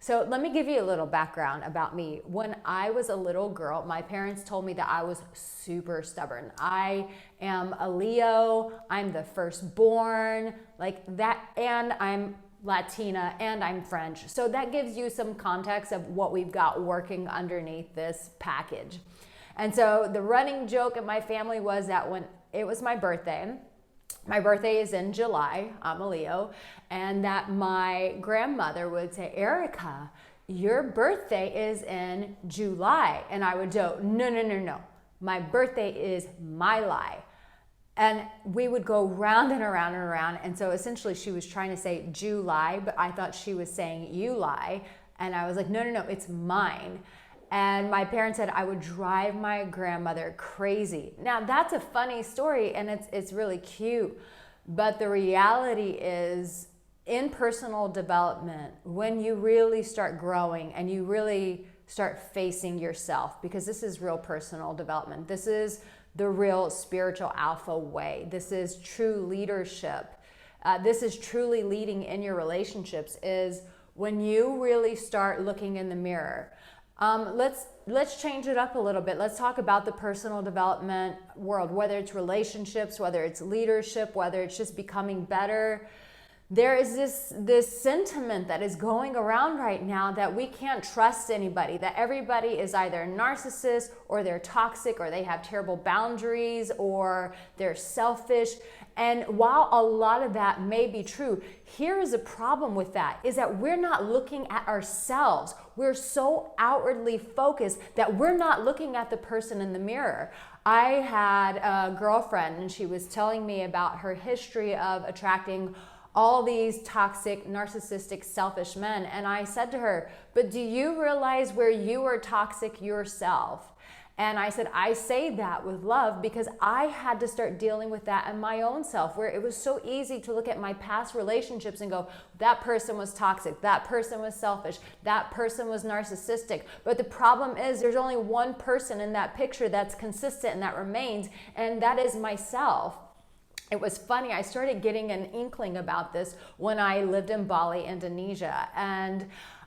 So let me give you a little background about me. When I was a little girl, my parents told me that I was super stubborn. I am a Leo, I'm the firstborn, like that, and I'm Latina and I'm French. So that gives you some context of what we've got working underneath this package. And so the running joke in my family was that when it was my birthday is in July, I'm a Leo, and that my grandmother would say, Arica, your birthday is in July. And I would go, no. My birthday is my lie. And we would go round and around and around. And so essentially she was trying to say July, but I thought she was saying you lie. And I was like, no, it's mine. And my parents said I would drive my grandmother crazy. Now that's a funny story and it's really cute. But the reality is in personal development, when you really start growing and you really start facing yourself, because this is real personal development. This is the real spiritual alpha way. This is true leadership. This is truly leading in your relationships, is when you really start looking in the mirror. Let's change it up a little bit. Let's talk about the personal development world, whether it's relationships, whether it's leadership, whether it's just becoming better. There is this sentiment that is going around right now that we can't trust anybody, that everybody is either a narcissist or they're toxic or they have terrible boundaries or they're selfish. And while a lot of that may be true, here is a problem with that, is that we're not looking at ourselves. We're so outwardly focused that we're not looking at the person in the mirror. I had a girlfriend and she was telling me about her history of attracting all these toxic, narcissistic, selfish men. And I said to her, but do you realize where you are toxic yourself? And I said, I say that with love because I had to start dealing with that in my own self, where it was so easy to look at my past relationships and go, that person was toxic, that person was selfish, that person was narcissistic. But the problem is there's only one person in that picture that's consistent and that remains, and that is myself. It was funny, I started getting an inkling about this when I lived in Bali, Indonesia, and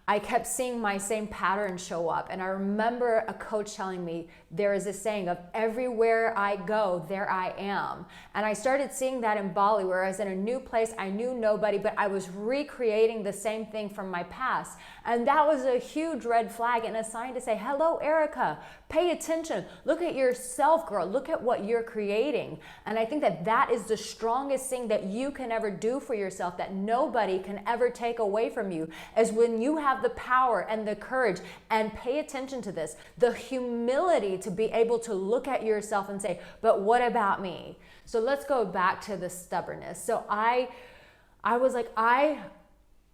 I kept seeing my same pattern show up. And I remember a coach telling me there is a saying of everywhere I go, there I am. And I started seeing that in Bali, where I was in a new place, I knew nobody, but I was recreating the same thing from my past. And that was a huge red flag and a sign to say, hello, Arica, pay attention. Look at yourself, girl. Look at what you're creating. And I think that that is the strongest thing that you can ever do for yourself, that nobody can ever take away from you, is when you have the power and the courage, and pay attention to this, the humility to be able to look at yourself and say, but what about me? So let's go back to the stubbornness. So I was like, I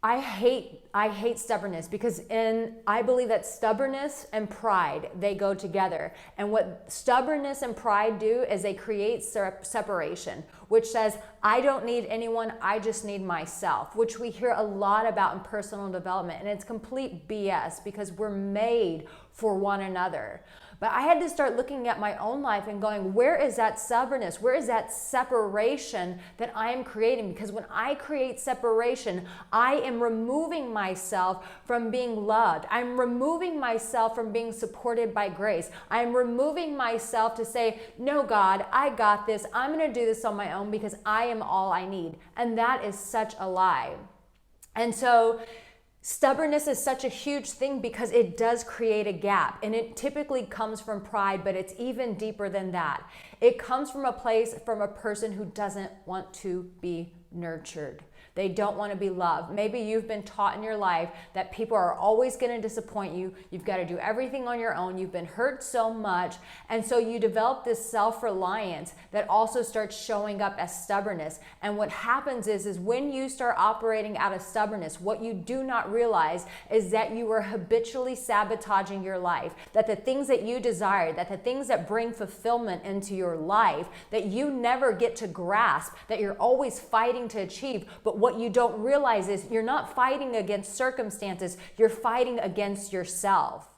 hate stubbornness, because I believe that stubbornness and pride, they go together. And what stubbornness and pride do is they create separation, which says, I don't need anyone, I just need myself, which we hear a lot about in personal development. And it's complete BS, because we're made for one another. But I had to start looking at my own life and going, where is that stubbornness? Where is that separation that I am creating? Because when I create separation, I am removing myself from being loved. I'm removing myself from being supported by grace. I'm removing myself to say, no, God, I got this. I'm going to do this on my own because I am all I need. And that is such a lie. And so stubbornness is such a huge thing because it does create a gap, and it typically comes from pride, but it's even deeper than that. It comes from a place, from a person who doesn't want to be nurtured. They don't want to be loved. Maybe you've been taught in your life that people are always going to disappoint you. You've got to do everything on your own. You've been hurt so much. And so you develop this self-reliance that also starts showing up as stubbornness. And what happens is when you start operating out of stubbornness, what you do not realize is that you are habitually sabotaging your life, that the things that you desire, that the things that bring fulfillment into your life, that you never get to grasp, that you're always fighting to achieve. But what you don't realize is you're not fighting against circumstances, you're fighting against yourself.